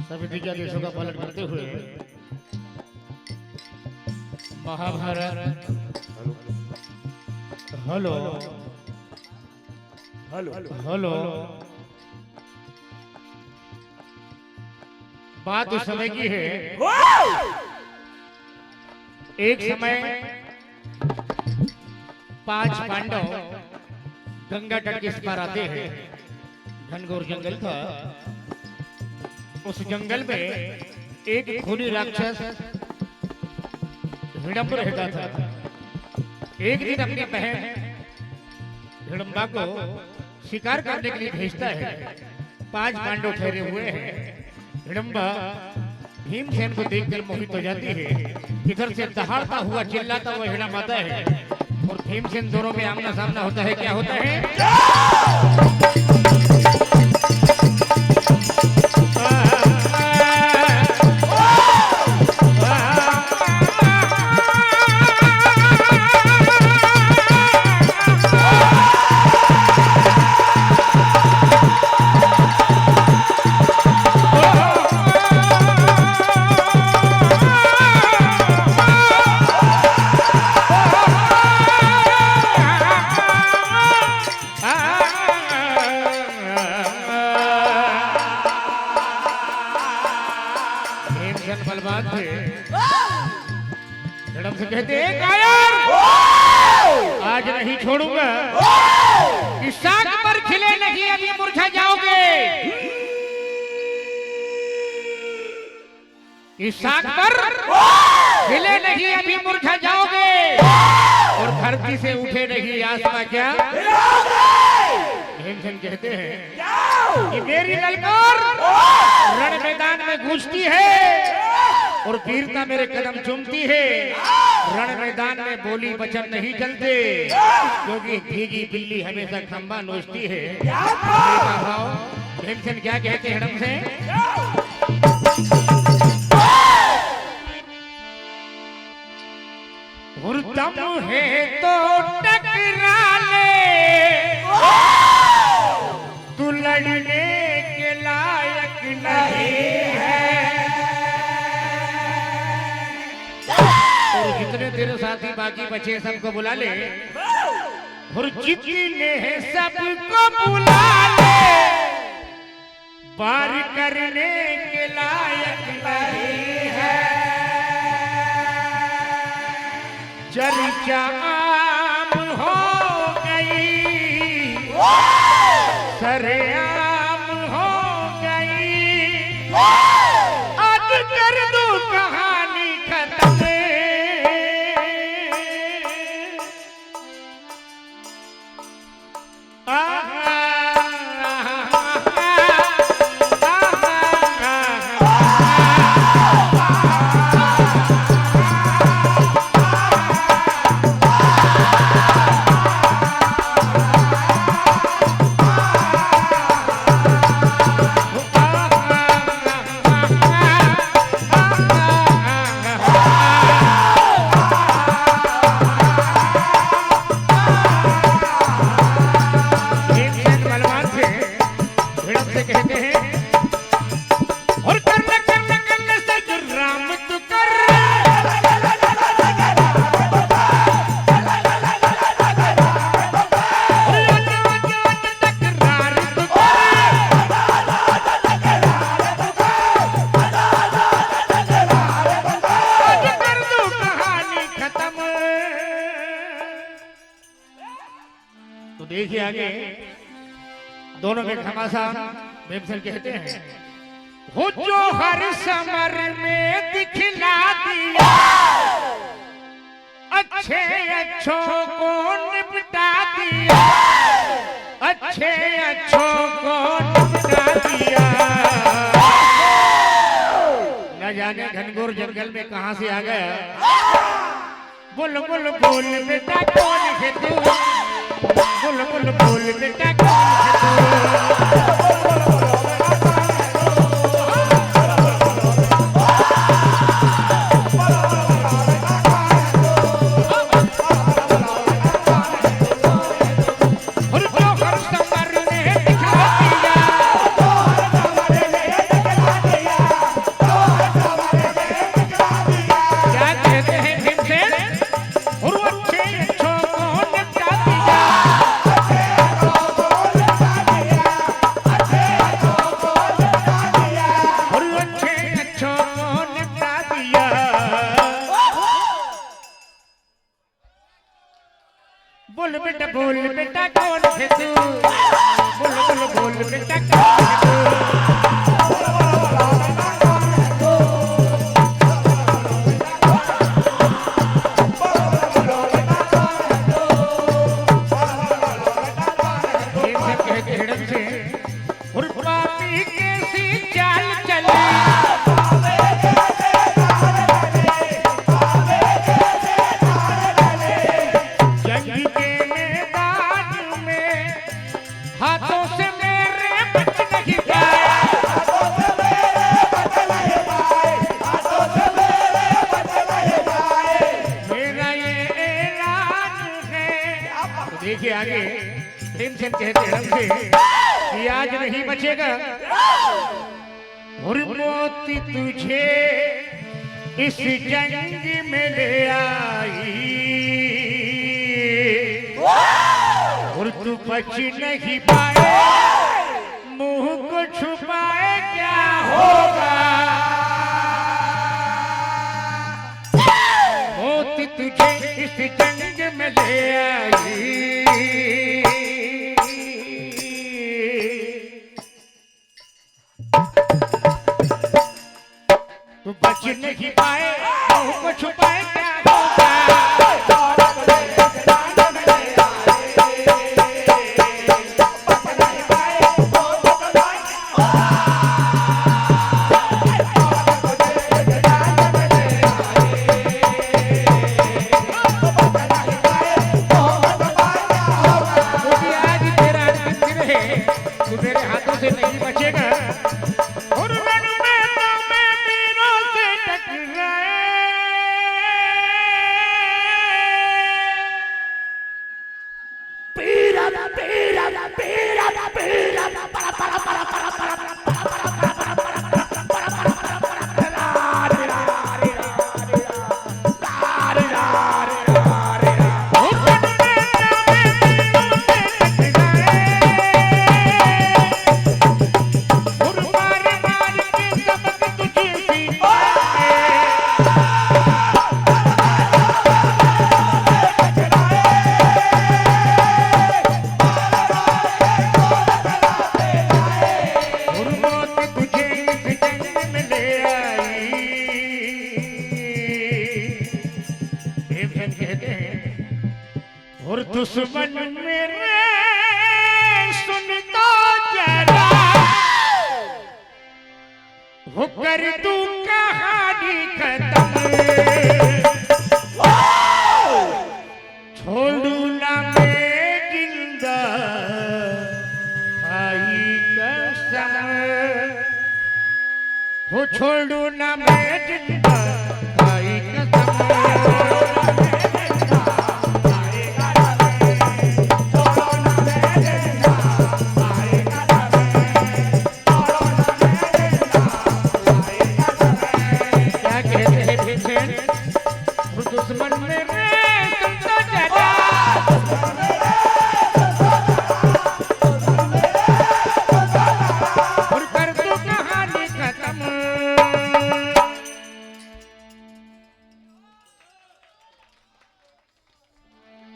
सभी दिग्गजों का पालन करते हुए महाभारत हेलो हेलो हेलो बात उस समय की है। एक समय 5 पांडव गंगा तट के इस पार आते हैं। घनघोर जंगल था। उस जंगल में एक खूनी राक्षस हिडम्ब रहता था। एक दिन अपनी बहन हिडम्बा को शिकार करने के लिए भेजता है। 5 पांडव ठहरे हुए हैं। हिडम्बा भीमसेन को देखकर मोहित हो जाती है। इधर से दहाड़ता हुआ चिल्लाता हुआ हिडम्ब आता है और भीमसेन दोनों में आमना सामना होता है। क्या होता है? बलवान थे। हिडम्ब से कहते हैं कायर आज नहीं छोड़ूंगा। इस शाख पर खिले नहीं अभी मुरझा जाओगे। इस शाख पर खिले नहीं अभी मुरझा जाओगे और धरती से उठे नहीं आसमां क्या भीमसेन कहते हैं कि मेरी ललकार रण मैदान में गूंजती है और वीरता मेरे कदम चूमती है। रण मैदान में बोली वचन नहीं चलते क्योंकि भीगी बिल्ली हमेशा खंबा नोचती है। भीमसेन क्या कहते हैं हिडम्ब से? दम है तो टकरा ले तू लड़ने के लायक नहीं है। और जितने तेरे साथी बाकी बचे सबको बुला ले और जितने हैं सबको बुला ले। पार करने के लायक नहीं है। चर्चा आम हो गई सरेआम हो गई। आज कर दो कहानी खत्म। आगे दोनों के घमासान भीमसेन कहते हैं, हो जो हर समर में दिखला दिया, अच्छे अच्छों को निपटा दिया, अच्छे अच्छों को निपटा दिया। न जाने घनघोर जंगल में कहां से आ गया। बोल बोल बोल बेटा कौन है तू, बोल बोल बोल बेटा कौन है तू। बोल बेटा कौन है तू, बोल बोल बोल बेटा कौन है तू। कहते हिड़क से और पापी कैसी चाल चली, हाथों से मेरे बच नहीं पाए, हाथों से मेरे बच नहीं पाए, मेरा ये ऐलान है। तो देखिए आगे भीमसेन कहते हैं हमसे कि आज नहीं बचेगा, और मौत तुझे इस जंग में ले आई, और तू बच नहीं पाए, मुंह को छुपाए क्या होगा। मौत तुझे इस जंग में ले आई, तू बच नहीं पाए, मुंह को छुपाए क्या होगा। तू मेरे हाथों से नहीं बचेगा, और रण में तो मैं वीरों से टकराए, पीरा पीरा पीरा पीरा para para para para para कहते हैं, और दुश्मन मेरे सुन तो जरा, वो कर दूं कहानी खत्म, छोड़ू ना मैं जिंदा भाई कसम, वो छोड़ू ना मैं जिंदा भाई कसम। दुश्मन मेरे तुम तो जरा, और कर दो कहानी खत्म।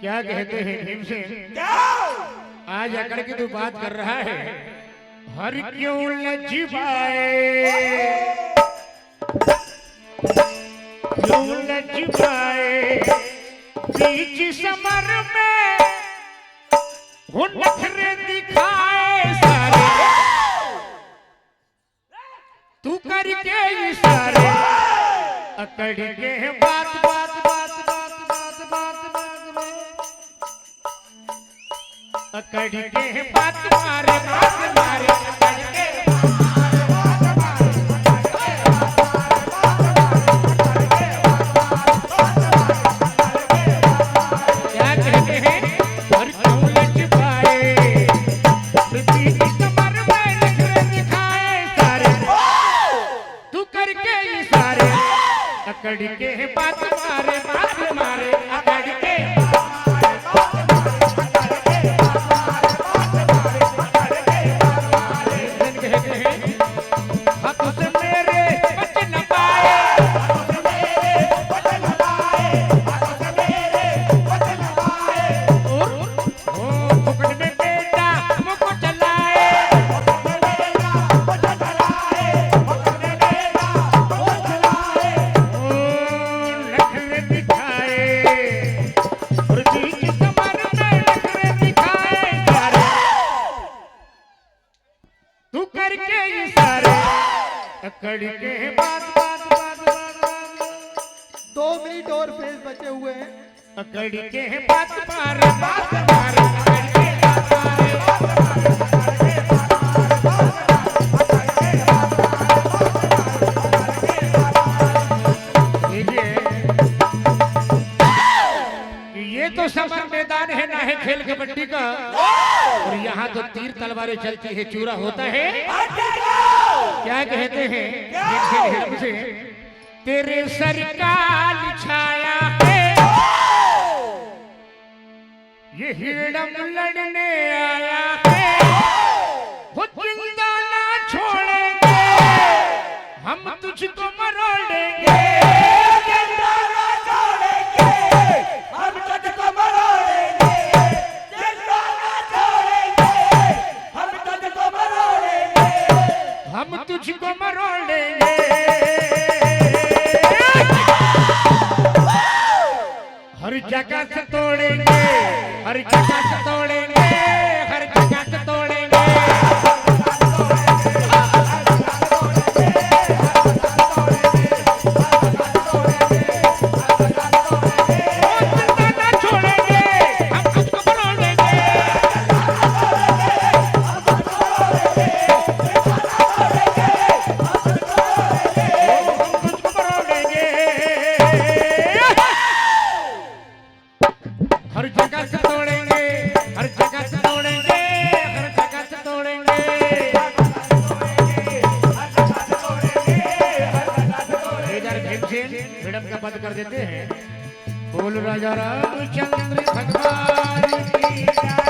क्या कहते हैं भीमसेन, यहाँ जाकर के तू बात कर रहा है, हर क्यों लज्जाए, क्यों लज्जाए बीच समर में वो नखरे दिखाए सारे, तू करके इशारे अकड़ के बात बात बात बात बात बात बात अकड़ के बात मारे बात मारे अकड़ के अकड़ के बात मारे बात मारे अकड़ के हाथ से मेरे बच न पाए, फुकट में बेटा मुझको चलाए, अकड़ के बात बात बात बात 2 मिनट और फेस बचे हुए हैं। अकड़ के बात मारे बात मारे अकड़ के बात मारे ये तो समर मैदान है ना है खेल कबड्डी का, और यहाँ तो तीर तलवारें चलती है, चूरा होता है। क्या कहते हैं से, तेरे सर काल छाया है, ये हिरडम लड़ने आया है, वो जिंदा ना छोड़ेंगे हम तुझको मरोड़ेंगे, जिंदा ना छोड़ेंगे हम तुझको मरोड़ेंगे, जिंदा ना छोड़ेंगे हम तुझको मरोड़ेंगे, हम तुझको मरोड़ेंगे, हर जगह से तोड़ेंगे, हर जगह से तोड़ेंगे, हर जगह से तोड़ेंगे, ना छोड़ेंगे हम तुझको मरोड़ेंगे, हर जगह से तोड़ेंगे, हर जगह से तोड़ेंगे, हर जगह से तोड़ेंगे, इधर भीमसेन मैडम का बंद कर देते हैं। बोल राजा रामचंद्र भगवान की जय।